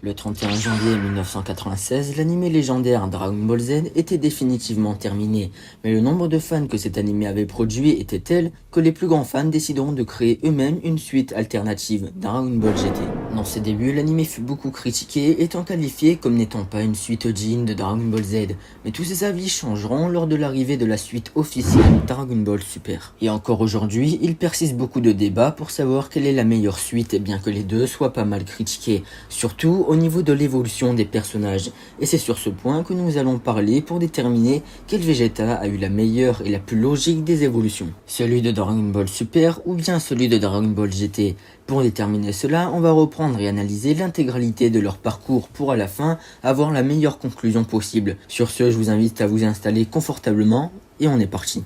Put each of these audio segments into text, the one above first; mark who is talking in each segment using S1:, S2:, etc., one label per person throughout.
S1: Le 31 janvier 1996, l'anime légendaire Dragon Ball Z était définitivement terminé, mais le nombre de fans que cet anime avait produit était tel que les plus grands fans décideront de créer eux-mêmes une suite alternative, Dragon Ball GT. Dans ses débuts, l'anime fut beaucoup critiqué, étant qualifié comme n'étant pas une suite digne de Dragon Ball Z, mais tous ces avis changeront lors de l'arrivée de la suite officielle Dragon Ball Super. Et encore aujourd'hui, il persiste beaucoup de débats pour savoir quelle est la meilleure suite, bien que les deux soient pas mal critiqués, surtout au niveau de l'évolution des personnages. Et c'est sur ce point que nous allons parler pour déterminer quel Vegeta a eu la meilleure et la plus logique des évolutions. Celui de Dragon Ball Super ou bien celui de Dragon Ball GT. Pour déterminer cela, on va reprendre et analyser l'intégralité de leur parcours pour à la fin avoir la meilleure conclusion possible. Sur ce, je vous invite à vous installer confortablement et on est parti.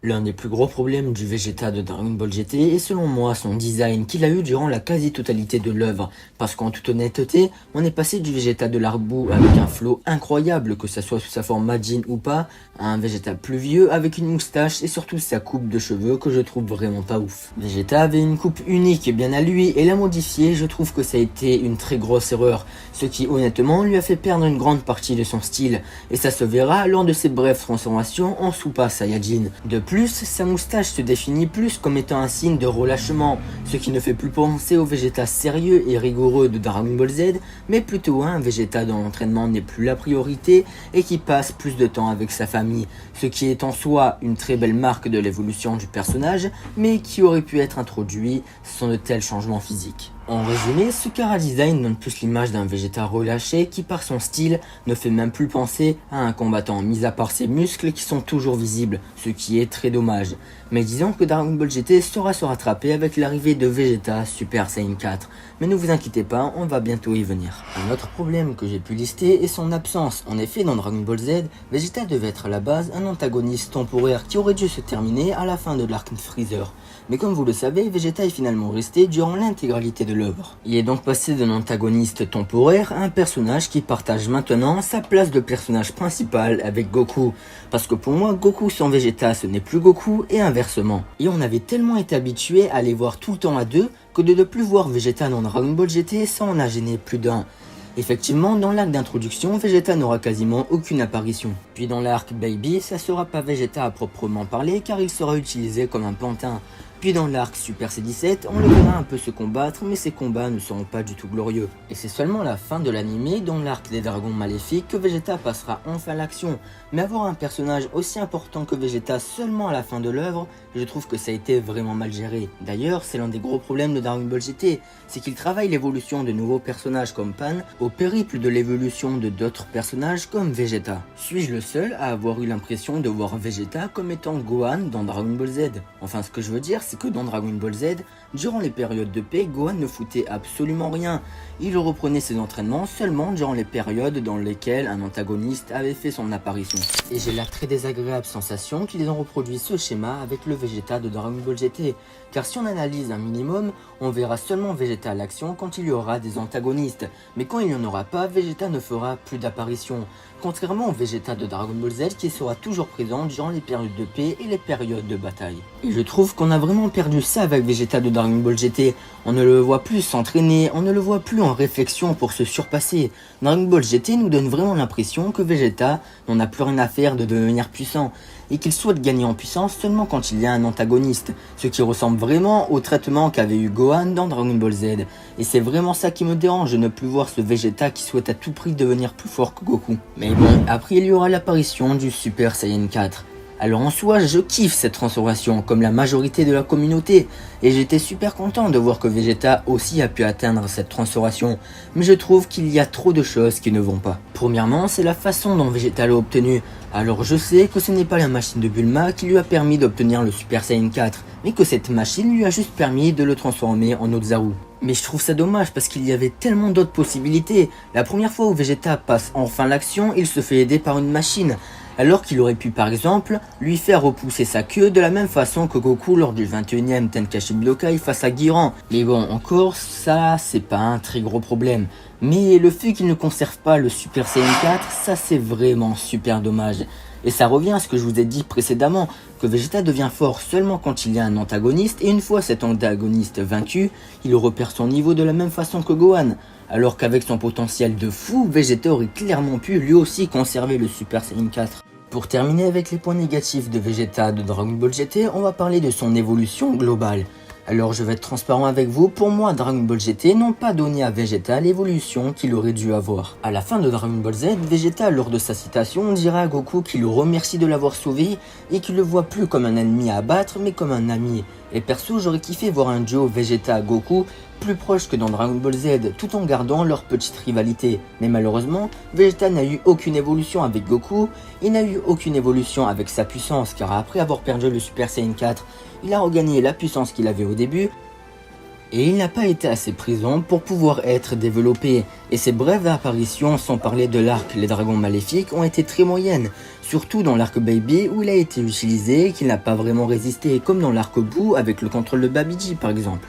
S1: L'un des plus gros problèmes du Vegeta de Dragon Ball GT est selon moi son design qu'il a eu durant la quasi-totalité de l'œuvre, parce qu'en toute honnêteté, on est passé du Vegeta de l'arbre avec un flow incroyable, que ça soit sous sa forme Majin ou pas, à un Vegeta plus vieux avec une moustache et surtout sa coupe de cheveux que je trouve vraiment pas ouf. Vegeta avait une coupe unique bien à lui et la modifier, je trouve que ça a été une très grosse erreur, ce qui honnêtement lui a fait perdre une grande partie de son style, et ça se verra lors de ses brèves transformations en Super Saiyajin. De plus, sa moustache se définit plus comme étant un signe de relâchement, ce qui ne fait plus penser au Vegeta sérieux et rigoureux de Dragon Ball Z, mais plutôt à un Vegeta dont l'entraînement n'est plus la priorité et qui passe plus de temps avec sa famille, ce qui est en soi une très belle marque de l'évolution du personnage, mais qui aurait pu être introduit sans de tels changements physiques. En résumé, ce chara-design donne plus l'image d'un Vegeta relâché qui par son style ne fait même plus penser à un combattant, mis à part ses muscles qui sont toujours visibles, ce qui est très dommage. Mais disons que Dragon Ball GT saura se rattraper avec l'arrivée de Vegeta Super Saiyan 4, mais ne vous inquiétez pas, on va bientôt y venir. Un autre problème que j'ai pu lister est son absence. En effet, dans Dragon Ball Z, Vegeta devait être à la base un antagoniste temporaire qui aurait dû se terminer à la fin de l'arc Freezer. Mais comme vous le savez, Vegeta est finalement resté durant l'intégralité de l'œuvre. Il est donc passé d'un antagoniste temporaire à un personnage qui partage maintenant sa place de personnage principal avec Goku. Parce que pour moi, Goku sans Vegeta ce n'est plus Goku et inversement. Et on avait tellement été habitué à les voir tout le temps à deux que de ne plus voir Vegeta dans Dragon Ball GT, ça en a gêné plus d'un. Effectivement, dans l'arc d'introduction, Vegeta n'aura quasiment aucune apparition. Puis dans l'arc Baby, ça sera pas Vegeta à proprement parler car il sera utilisé comme un pantin. Puis dans l'arc Super C17, on le verra un peu se combattre, mais ces combats ne seront pas du tout glorieux. Et c'est seulement à la fin de l'anime, dans l'arc des dragons maléfiques, que Vegeta passera enfin à l'action. Mais avoir un personnage aussi important que Vegeta seulement à la fin de l'œuvre, je trouve que ça a été vraiment mal géré. D'ailleurs, c'est l'un des gros problèmes de Dragon Ball GT, c'est qu'il travaille l'évolution de nouveaux personnages comme Pan, au périple de l'évolution de d'autres personnages comme Vegeta. Suis-je le seul à avoir eu l'impression de voir Vegeta comme étant Gohan dans Dragon Ball Z? Enfin, ce que je veux dire, c'est que dans Dragon Ball Z, durant les périodes de paix, Gohan ne foutait absolument rien. Il reprenait ses entraînements seulement durant les périodes dans lesquelles un antagoniste avait fait son apparition. Et j'ai la très désagréable sensation qu'ils ont reproduit ce schéma avec le Vegeta de Dragon Ball GT. Car si on analyse un minimum, on verra seulement Vegeta à l'action quand il y aura des antagonistes. Mais quand il n'y en aura pas, Vegeta ne fera plus d'apparition. Contrairement au Vegeta de Dragon Ball Z qui sera toujours présent durant les périodes de paix et les périodes de bataille. Et je trouve qu'on a vraiment perdu ça avec Vegeta de Dragon Ball GT. On ne le voit plus s'entraîner, on ne le voit plus en réflexion pour se surpasser. Dragon Ball GT nous donne vraiment l'impression que Vegeta n'en a plus rien à faire de devenir puissant, et qu'il souhaite gagner en puissance seulement quand il y a un antagoniste, ce qui ressemble vraiment au traitement qu'avait eu Gohan dans Dragon Ball Z. Et c'est vraiment ça qui me dérange de ne plus voir ce Vegeta qui souhaite à tout prix devenir plus fort que Goku. Mais bon, après il y aura l'apparition du Super Saiyan 4. Alors en soi, je kiffe cette transformation, comme la majorité de la communauté, et j'étais super content de voir que Vegeta aussi a pu atteindre cette transformation, mais je trouve qu'il y a trop de choses qui ne vont pas. Premièrement, c'est la façon dont Vegeta l'a obtenu. Alors je sais que ce n'est pas la machine de Bulma qui lui a permis d'obtenir le Super Saiyan 4, mais que cette machine lui a juste permis de le transformer en Ozaru. Mais je trouve ça dommage parce qu'il y avait tellement d'autres possibilités. La première fois où Vegeta passe enfin l'action, il se fait aider par une machine. alors qu'il aurait pu par exemple lui faire repousser sa queue de la même façon que Goku lors du 21e Tenkaichi Budokai face à Giran. Mais bon, encore ça c'est pas un très gros problème. Mais le fait qu'il ne conserve pas le Super Saiyan 4, ça c'est vraiment super dommage. Et ça revient à ce que je vous ai dit précédemment, que Vegeta devient fort seulement quand il y a un antagoniste, et une fois cet antagoniste vaincu, il repère son niveau de la même façon que Gohan. Alors qu'avec son potentiel de fou, Vegeta aurait clairement pu lui aussi conserver le Super Saiyan 4. Pour terminer avec les points négatifs de Vegeta de Dragon Ball GT, on va parler de son évolution globale. Alors je vais être transparent avec vous, pour moi Dragon Ball GT n'ont pas donné à Vegeta l'évolution qu'il aurait dû avoir. À la fin de Dragon Ball Z, Vegeta lors de sa citation dira à Goku qu'il le remercie de l'avoir sauvé et qu'il le voit plus comme un ennemi à abattre mais comme un ami. Et perso j'aurais kiffé voir un duo Vegeta-Goku plus proche que dans Dragon Ball Z tout en gardant leur petite rivalité. Mais malheureusement, Vegeta n'a eu aucune évolution avec Goku, il n'a eu aucune évolution avec sa puissance car après avoir perdu le Super Saiyan 4, il a regagné la puissance qu'il avait au début et il n'a pas été assez présent pour pouvoir être développé. Et ses brèves apparitions, sans parler de l'arc Les Dragons Maléfiques, ont été très moyennes, surtout dans l'arc Baby où il a été utilisé et qu'il n'a pas vraiment résisté, comme dans l'arc Boo avec le contrôle de Babidi par exemple.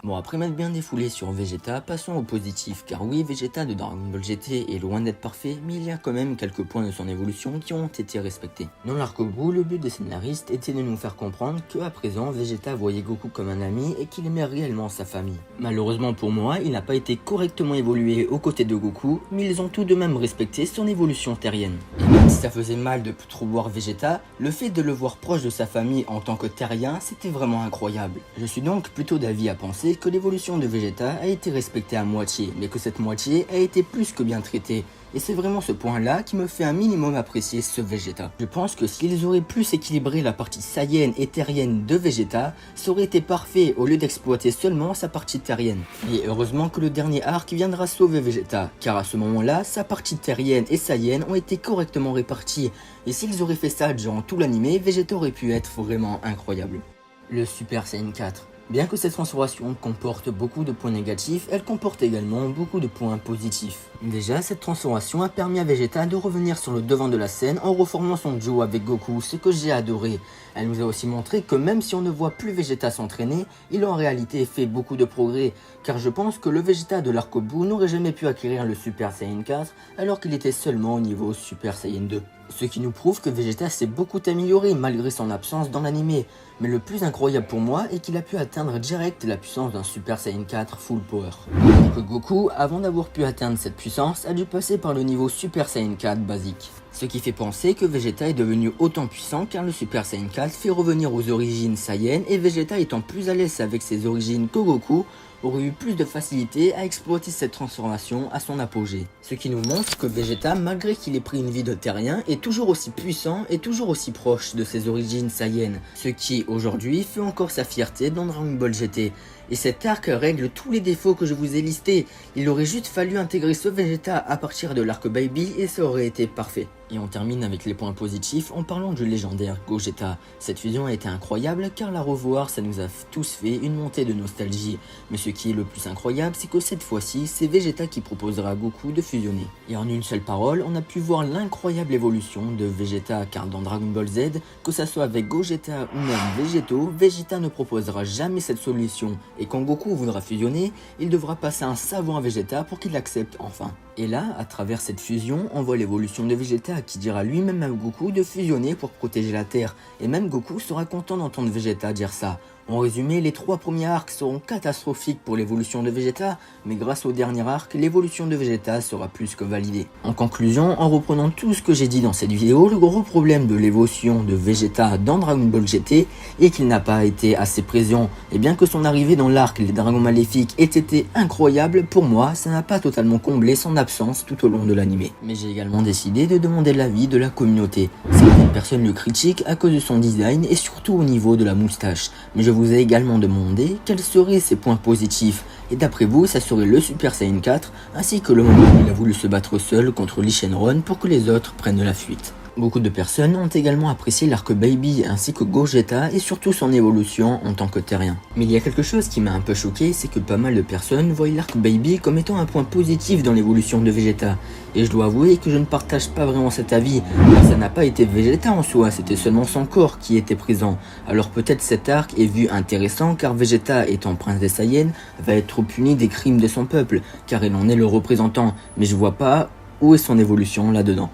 S1: Bon, après m'être bien défoulé sur Vegeta, passons au positif, car oui, Vegeta de Dragon Ball GT est loin d'être parfait, mais il y a quand même quelques points de son évolution qui ont été respectés. Dans l'arc Boo, le but des scénaristes était de nous faire comprendre qu'à présent, Vegeta voyait Goku comme un ami et qu'il aimait réellement sa famille. Malheureusement pour moi, il n'a pas été correctement évolué aux côtés de Goku, mais ils ont tout de même respecté son évolution terrienne. Et même si ça faisait mal de trop voir Vegeta, le fait de le voir proche de sa famille en tant que terrien, c'était vraiment incroyable. Je suis donc plutôt d'avis à penser que l'évolution de Vegeta a été respectée à moitié, mais que cette moitié a été plus que bien traitée. Et c'est vraiment ce point-là qui me fait un minimum apprécier ce Vegeta. Je pense que s'ils auraient plus équilibré la partie Saiyan et terrienne de Vegeta, ça aurait été parfait au lieu d'exploiter seulement sa partie terrienne. Et heureusement que le dernier arc viendra sauver Vegeta, car à ce moment-là, sa partie terrienne et Saiyan ont été correctement réparties. Et s'ils auraient fait ça durant tout l'anime, Vegeta aurait pu être vraiment incroyable. Le Super Saiyan 4. Bien que cette transformation comporte beaucoup de points négatifs, elle comporte également beaucoup de points positifs. Déjà, cette transformation a permis à Vegeta de revenir sur le devant de la scène en reformant son duo avec Goku, ce que j'ai adoré. Elle nous a aussi montré que même si on ne voit plus Vegeta s'entraîner, il a en réalité fait beaucoup de progrès, car je pense que le Vegeta de l'arc Boo n'aurait jamais pu acquérir le Super Saiyan 4 alors qu'il était seulement au niveau Super Saiyan 2. Ce qui nous prouve que Vegeta s'est beaucoup amélioré malgré son absence dans l'anime. Mais le plus incroyable pour moi est qu'il a pu atteindre direct la puissance d'un Super Saiyan 4 Full Power. Alors que Goku, avant d'avoir pu atteindre cette puissance, a dû passer par le niveau Super Saiyan 4 basique. Ce qui fait penser que Vegeta est devenu autant puissant car le Super Saiyan 4 fait revenir aux origines Saiyan et Vegeta étant plus à l'aise avec ses origines que Goku, aurait eu plus de facilité à exploiter cette transformation à son apogée. Ce qui nous montre que Vegeta, malgré qu'il ait pris une vie de terrien, est toujours aussi puissant et toujours aussi proche de ses origines Saiyan, ce qui aujourd'hui fait encore sa fierté dans Dragon Ball GT. Et cet arc règle tous les défauts que je vous ai listés. Il aurait juste fallu intégrer ce Vegeta à partir de l'arc Baby et ça aurait été parfait. Et on termine avec les points positifs en parlant du légendaire Gogeta. Cette fusion a été incroyable car la revoir ça nous a tous fait une montée de nostalgie. Mais ce qui est le plus incroyable c'est que cette fois-ci c'est Vegeta qui proposera à Goku de fusionner. Et en une seule parole on a pu voir l'incroyable évolution de Vegeta car dans Dragon Ball Z, que ça soit avec Gogeta ou même Végétaux, Vegeta ne proposera jamais cette solution. Et quand Goku voudra fusionner, il devra passer un savon à Vegeta pour qu'il l'accepte enfin. Et là, à travers cette fusion, on voit l'évolution de Vegeta qui dira lui-même à Goku de fusionner pour protéger la Terre. Et même Goku sera content d'entendre Vegeta dire ça. En résumé, les 3 premiers arcs seront catastrophiques pour l'évolution de Vegeta, mais grâce au dernier arc, l'évolution de Vegeta sera plus que validée. En conclusion, en reprenant tout ce que j'ai dit dans cette vidéo, le gros problème de l'évolution de Vegeta dans Dragon Ball GT est qu'il n'a pas été assez présent, et bien que son arrivée dans l'arc Les Dragons Maléfiques ait été incroyable, pour moi, ça n'a pas totalement comblé son absence tout au long de l'anime. Mais j'ai également décidé de demander l'avis de la communauté. Certaines personnes le critiquent à cause de son design et surtout au niveau de la moustache, mais je vous ai également demandé quels seraient ses points positifs, et d'après vous ça serait le Super Saiyan 4 ainsi que le moment où il a voulu se battre seul contre Lee Shenron pour que les autres prennent la fuite. Beaucoup de personnes ont également apprécié l'arc Baby ainsi que Gogeta et surtout son évolution en tant que terrien. Mais il y a quelque chose qui m'a un peu choqué, c'est que pas mal de personnes voient l'arc Baby comme étant un point positif dans l'évolution de Vegeta. Et je dois avouer que je ne partage pas vraiment cet avis, car ça n'a pas été Vegeta en soi, c'était seulement son corps qui était présent. Alors peut-être cet arc est vu intéressant car Vegeta étant prince des Saiyans va être puni des crimes de son peuple, car il en est le représentant, mais je vois pas où est son évolution là-dedans.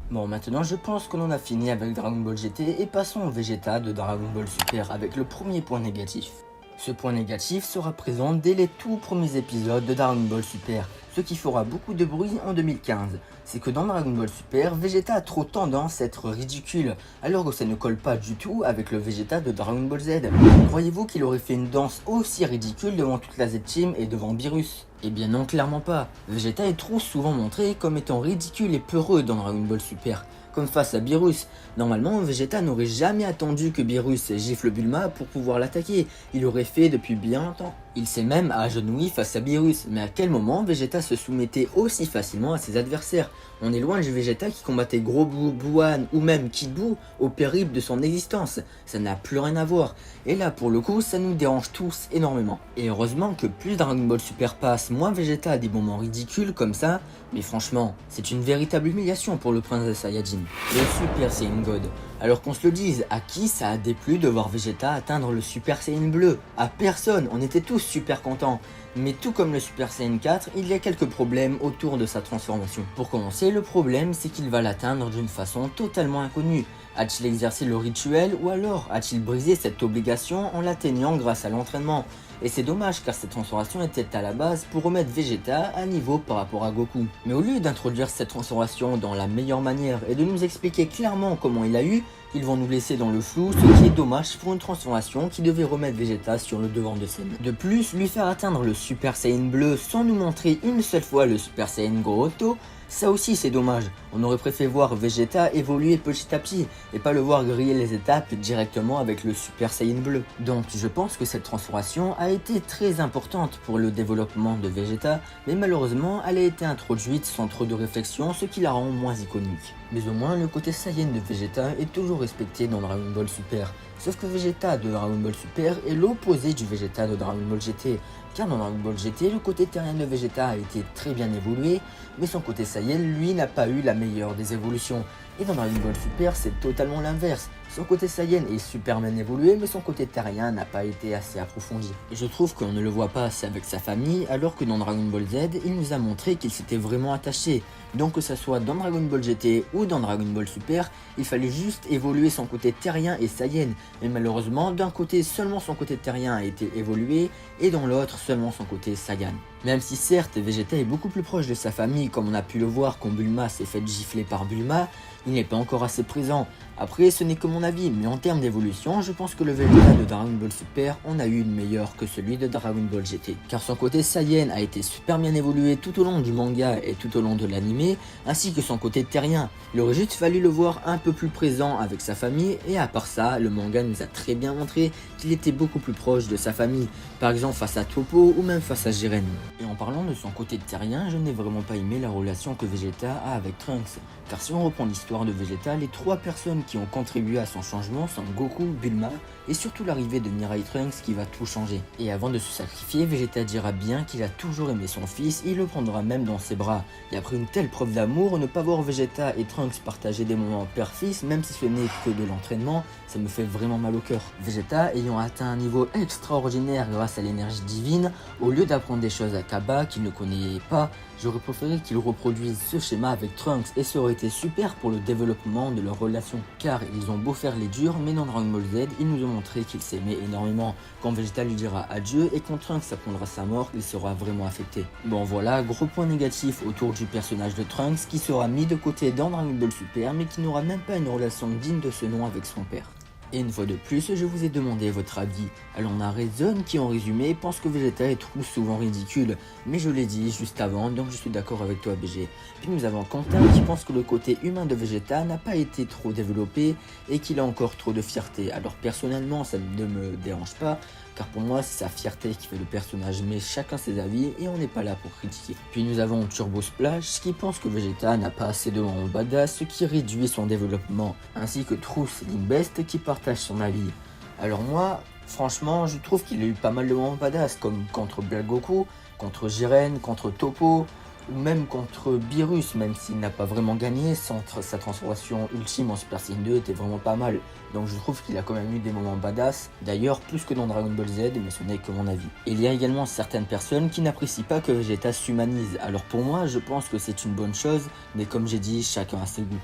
S1: Bon, maintenant je pense qu'on en a fini avec Dragon Ball GT et passons au Vegeta de Dragon Ball Super avec le premier point négatif. Ce point négatif sera présent dès les tout premiers épisodes de Dragon Ball Super, ce qui fera beaucoup de bruit en 2015. C'est que dans Dragon Ball Super, Vegeta a trop tendance à être ridicule, alors que ça ne colle pas du tout avec le Vegeta de Dragon Ball Z. Croyez-vous qu'il aurait fait une danse aussi ridicule devant toute la Z-Team et devant Beerus? Eh bien non, clairement pas. Vegeta est trop souvent montré comme étant ridicule et peureux dans Dragon Ball Super, comme face à Beerus. Normalement, Vegeta n'aurait jamais attendu que Beerus gifle Bulma pour pouvoir l'attaquer, il l'aurait fait depuis bien longtemps. Il s'est même agenouillé face à Beerus, mais à quel moment Vegeta se soumettait aussi facilement à ses adversaires? On est loin du Vegeta qui combattait Gros Boo, Buan ou même Kid Buu au périple de son existence, ça n'a plus rien à voir. Et là pour le coup, ça nous dérange tous énormément. Et heureusement que plus Dragon Ball Super passe, moins Vegeta a des moments ridicules comme ça, mais franchement, c'est une véritable humiliation pour le prince de Saiyajin, le Super Saiyan God. Alors qu'on se le dise, à qui ça a déplu de voir Vegeta atteindre le Super Saiyan bleu? À personne, on était tous super contents. Mais tout comme le Super Saiyan 4, il y a quelques problèmes autour de sa transformation. Pour commencer, le problème c'est qu'il va l'atteindre d'une façon totalement inconnue. A-t-il exercé le rituel ou alors a-t-il brisé cette obligation en l'atteignant grâce à l'entraînement? Et c'est dommage car cette transformation était à la base pour remettre Vegeta à niveau par rapport à Goku. Mais au lieu d'introduire cette transformation dans la meilleure manière et de nous expliquer clairement comment il a eu, ils vont nous laisser dans le flou, ce qui est dommage pour une transformation qui devait remettre Vegeta sur le devant de scène. De plus, lui faire atteindre le Super Saiyan bleu sans nous montrer une seule fois le Super Saiyan Goto, ça aussi c'est dommage. On aurait préféré voir Vegeta évoluer petit à petit et pas le voir griller les étapes directement avec le Super Saiyan bleu. Donc je pense que cette transformation a été très importante pour le développement de Vegeta, mais malheureusement elle a été introduite sans trop de réflexion, ce qui la rend moins iconique. Mais au moins le côté Saiyan de Vegeta est toujours respecté dans Dragon Ball Super. Sauf que Vegeta de Dragon Ball Super est l'opposé du Vegeta de Dragon Ball GT. Car dans Dragon Ball GT, le côté terrien de Vegeta a été très bien évolué, mais son côté Saiyan, lui, n'a pas eu la meilleure des évolutions. Et dans Dragon Ball Super, c'est totalement l'inverse. Son côté Saiyan est super bien évolué, mais son côté terrien n'a pas été assez approfondi. Et je trouve qu'on ne le voit pas assez avec sa famille, alors que dans Dragon Ball Z, il nous a montré qu'il s'était vraiment attaché. Donc que ça soit dans Dragon Ball GT ou dans Dragon Ball Super, il fallait juste évoluer son côté terrien et Saiyan. Mais malheureusement, d'un côté, seulement son côté terrien a été évolué, et dans l'autre, seulement son côté Saiyan. Même si certes, Vegeta est beaucoup plus proche de sa famille, comme on a pu le voir quand Bulma s'est fait gifler par Bulma, il n'est pas encore assez présent. Après, ce n'est que mon avis, mais en termes d'évolution, je pense que le Vegeta de Dragon Ball Super en a eu une meilleure que celui de Dragon Ball GT. Car son côté Saiyan a été super bien évolué tout au long du manga et tout au long de l'anime, ainsi que son côté terrien. Il aurait juste fallu le voir un peu plus présent avec sa famille, et à part ça, le manga nous a très bien montré qu'il était beaucoup plus proche de sa famille, par exemple face à Toppo ou même face à Jiren. Et en parlant de son côté terrien, je n'ai vraiment pas aimé la relation que Vegeta a avec Trunks. Car si on reprend l'histoire de Vegeta, les trois personnes qui ont contribué à son changement sont Goku, Bulma et surtout l'arrivée de Mirai Trunks qui va tout changer. Et avant de se sacrifier, Vegeta dira bien qu'il a toujours aimé son fils et il le prendra même dans ses bras. Et après une telle preuve d'amour, ne pas voir Vegeta et Trunks partager des moments père-fils, même si ce n'est que de l'entraînement, ça me fait vraiment mal au cœur. Vegeta ayant atteint un niveau extraordinaire grâce à l'énergie divine, au lieu d'apprendre des choses à Cabba qu'il ne connaît pas, j'aurais préféré qu'il reproduise ce schéma avec Trunks et ça aurait été super pour le développement de leur relation. Car ils ont beau faire les durs, mais dans Dragon Ball Z, ils nous ont montré qu'ils s'aimaient énormément. Quand Vegeta lui dira adieu et quand Trunks apprendra sa mort, il sera vraiment affecté. Bon voilà, gros point négatif autour du personnage de Trunks qui sera mis de côté dans Dragon Ball Super mais qui n'aura même pas une relation digne de ce nom avec son père. Et une fois de plus, je vous ai demandé votre avis. Alors on a Rezone qui en résumé pense que Vegeta est trop souvent ridicule, mais je l'ai dit juste avant, donc je suis d'accord avec toi BG. Puis nous avons Quentin qui pense que le côté humain de Vegeta n'a pas été trop développé et qu'il a encore trop de fierté. Alors personnellement ça ne me dérange pas, car pour moi c'est sa fierté qui fait le personnage, mais chacun ses avis et on n'est pas là pour critiquer. Puis nous avons Turbo Splash qui pense que Vegeta n'a pas assez de moments badass, ce qui réduit son développement, ainsi que Truth Limbest qui partage son avis. Alors moi, franchement, je trouve qu'il a eu pas mal de moments badass, comme contre Black Goku, contre Jiren, contre Toppo, ou même contre Beerus, même s'il n'a pas vraiment gagné, sa transformation ultime en Super Saiyan 2 était vraiment pas mal. Donc je trouve qu'il a quand même eu des moments badass, d'ailleurs plus que dans Dragon Ball Z, mais ce n'est que mon avis. Il y a également certaines personnes qui n'apprécient pas que Vegeta s'humanise, alors pour moi je pense que c'est une bonne chose, mais comme j'ai dit, chacun a ses goûts.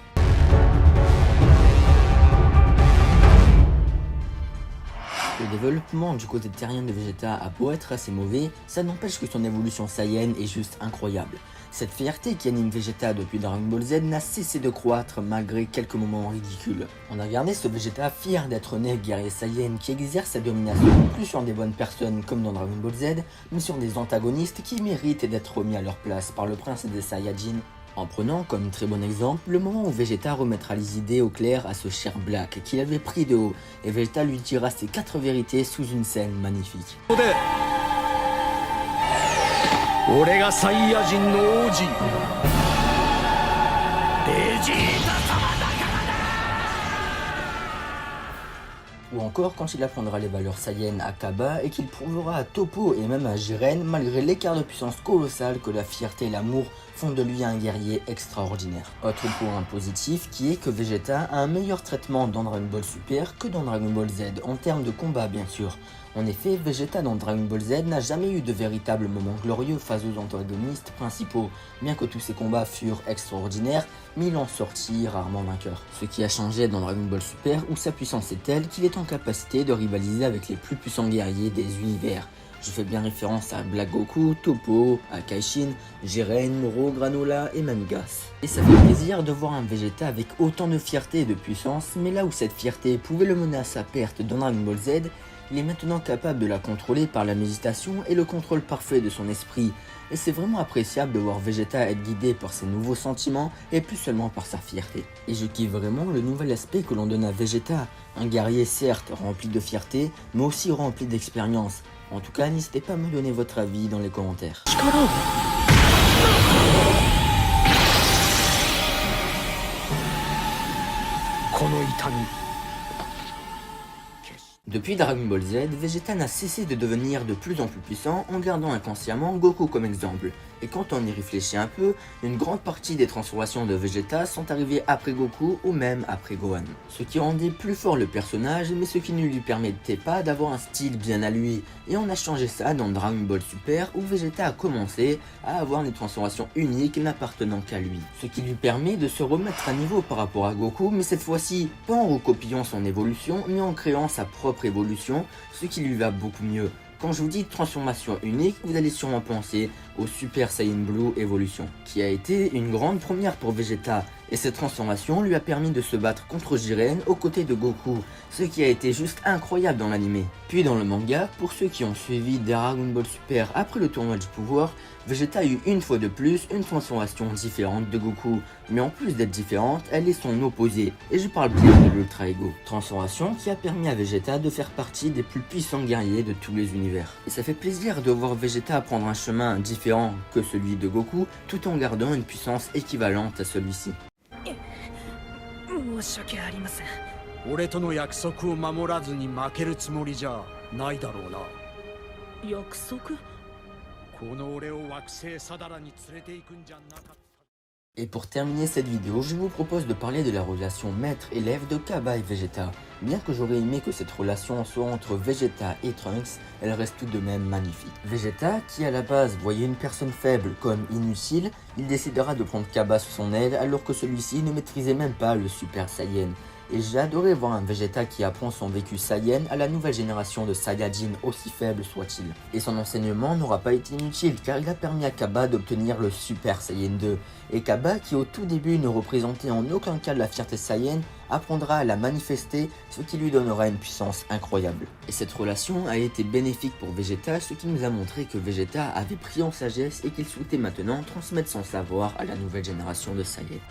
S1: Le développement du côté terrien de Vegeta a beau être assez mauvais, ça n'empêche que son évolution Saiyan est juste incroyable. Cette fierté qui anime Vegeta depuis Dragon Ball Z n'a cessé de croître malgré quelques moments ridicules. On a regardé ce Vegeta fier d'être né guerrier Saiyan qui exerce sa domination plus sur des bonnes personnes comme dans Dragon Ball Z, mais sur des antagonistes qui méritent d'être remis à leur place par le prince des Saiyajins. En prenant comme très bon exemple le moment où Vegeta remettra les idées au clair à ce cher Black qu'il avait pris de haut et Vegeta lui dira ses 4 vérités sous une scène magnifique. Ou encore quand il apprendra les valeurs Saiyan à Cabba et qu'il prouvera à Toppo et même à Jiren malgré l'écart de puissance colossal que la fierté et l'amour font de lui un guerrier extraordinaire. Autre point positif qui est que Vegeta a un meilleur traitement dans Dragon Ball Super que dans Dragon Ball Z, en termes de combat bien sûr. En effet, Vegeta dans Dragon Ball Z n'a jamais eu de véritable moment glorieux face aux antagonistes principaux, bien que tous ses combats furent extraordinaires, mais il en sortit rarement vainqueur. Ce qui a changé dans Dragon Ball Super où sa puissance est telle qu'il est en capacité de rivaliser avec les plus puissants guerriers des univers. Je fais bien référence à Black Goku, Toppo, à Kaishin, Jiren, Moro, Granola et même Gas. Et ça fait plaisir de voir un Vegeta avec autant de fierté et de puissance, mais là où cette fierté pouvait le mener à sa perte dans Dragon Ball Z, il est maintenant capable de la contrôler par la méditation et le contrôle parfait de son esprit. Et c'est vraiment appréciable de voir Vegeta être guidé par ses nouveaux sentiments et plus seulement par sa fierté. Et je kiffe vraiment le nouvel aspect que l'on donne à Vegeta, un guerrier certes rempli de fierté, mais aussi rempli d'expérience. En tout cas, n'hésitez pas à me donner votre avis dans les commentaires. Depuis Dragon Ball Z, Vegeta n'a cessé de devenir de plus en plus puissant en gardant inconsciemment Goku comme exemple. Et quand on y réfléchit un peu, une grande partie des transformations de Vegeta sont arrivées après Goku ou même après Gohan. Ce qui rendait plus fort le personnage, mais ce qui ne lui permettait pas d'avoir un style bien à lui. Et on a changé ça dans Dragon Ball Super où Vegeta a commencé à avoir des transformations uniques n'appartenant qu'à lui. Ce qui lui permet de se remettre à niveau par rapport à Goku, mais cette fois-ci pas en recopiant son évolution, mais en créant sa propre évolution, ce qui lui va beaucoup mieux. Quand je vous dis transformation unique, vous allez sûrement penser au Super Saiyan Blue Evolution, qui a été une grande première pour Vegeta, et cette transformation lui a permis de se battre contre Jiren aux côtés de Goku, ce qui a été juste incroyable dans l'anime. Puis dans le manga, pour ceux qui ont suivi Dragon Ball Super après le tournoi du pouvoir, Vegeta a eu une fois de plus une transformation différente de Goku, mais en plus d'être différente, elle est son opposé, et je parle bien de l'Ultra Ego. Transformation qui a permis à Vegeta de faire partie des plus puissants guerriers de tous les univers. Et ça fait plaisir de voir Vegeta prendre un chemin différent que celui de Goku, tout en gardant une puissance équivalente à celui-ci.
S2: 申し訳ありません。俺との約束を守らずに負けるつもりじゃないだろうな。約束？この俺を惑星サダラに連れて行くんじゃなかった。
S1: Et pour terminer cette vidéo, je vous propose de parler de la relation maître-élève de Cabba et Vegeta. Bien que j'aurais aimé que cette relation soit entre Vegeta et Trunks, elle reste tout de même magnifique. Vegeta, qui à la base voyait une personne faible comme inutile, il décidera de prendre Cabba sous son aile alors que celui-ci ne maîtrisait même pas le Super Saiyan. Et j'ai adoré voir un Vegeta qui apprend son vécu Saiyan à la nouvelle génération de Saiyajin, aussi faible soit-il. Et son enseignement n'aura pas été inutile car il a permis à Cabba d'obtenir le Super Saiyan 2. Et Cabba, qui au tout début ne représentait en aucun cas la fierté Saiyan, apprendra à la manifester, ce qui lui donnera une puissance incroyable. Et cette relation a été bénéfique pour Vegeta, ce qui nous a montré que Vegeta avait pris en sagesse et qu'il souhaitait maintenant transmettre son savoir à la nouvelle génération de Saiyan.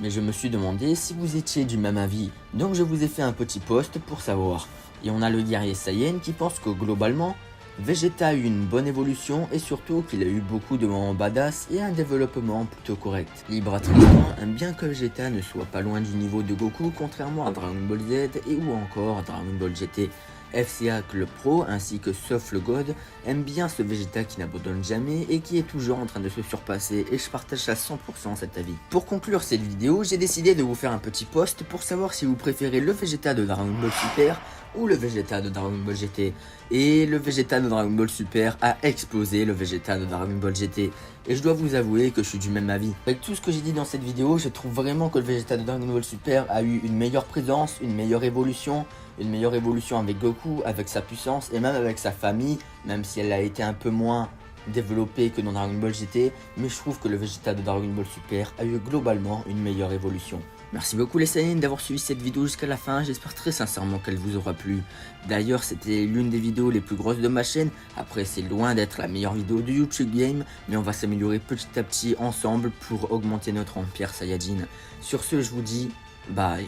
S1: Mais je me suis demandé si vous étiez du même avis, donc je vous ai fait un petit post pour savoir. Et on a le guerrier Saiyan qui pense que globalement, Vegeta a eu une bonne évolution et surtout qu'il a eu beaucoup de moments badass et un développement plutôt correct. Libra Tristan aime bien que Vegeta ne soit pas loin du niveau de Goku contrairement à Dragon Ball Z et ou encore Dragon Ball GT. FCA Club Pro ainsi que Sauf le God aiment bien ce Vegeta qui n'abandonne jamais et qui est toujours en train de se surpasser et je partage à 100% cet avis. Pour conclure cette vidéo, j'ai décidé de vous faire un petit post pour savoir si vous préférez le Vegeta de Dragon Ball Super ou le Vegeta de Dragon Ball GT. Et le Vegeta de Dragon Ball Super a explosé le Vegeta de Dragon Ball GT. Et je dois vous avouer que je suis du même avis. Avec tout ce que j'ai dit dans cette vidéo, je trouve vraiment que le Vegeta de Dragon Ball Super a eu une meilleure présence, une meilleure évolution avec Goku, avec sa puissance et même avec sa famille, même si elle a été un peu moins développée que dans Dragon Ball GT, mais je trouve que le Vegeta de Dragon Ball Super a eu globalement une meilleure évolution. Merci beaucoup les Saiyans d'avoir suivi cette vidéo jusqu'à la fin, j'espère très sincèrement qu'elle vous aura plu. D'ailleurs c'était l'une des vidéos les plus grosses de ma chaîne, après c'est loin d'être la meilleure vidéo de YouTube Game, mais on va s'améliorer petit à petit ensemble pour augmenter notre empire Saiyajin. Sur ce je vous dis bye.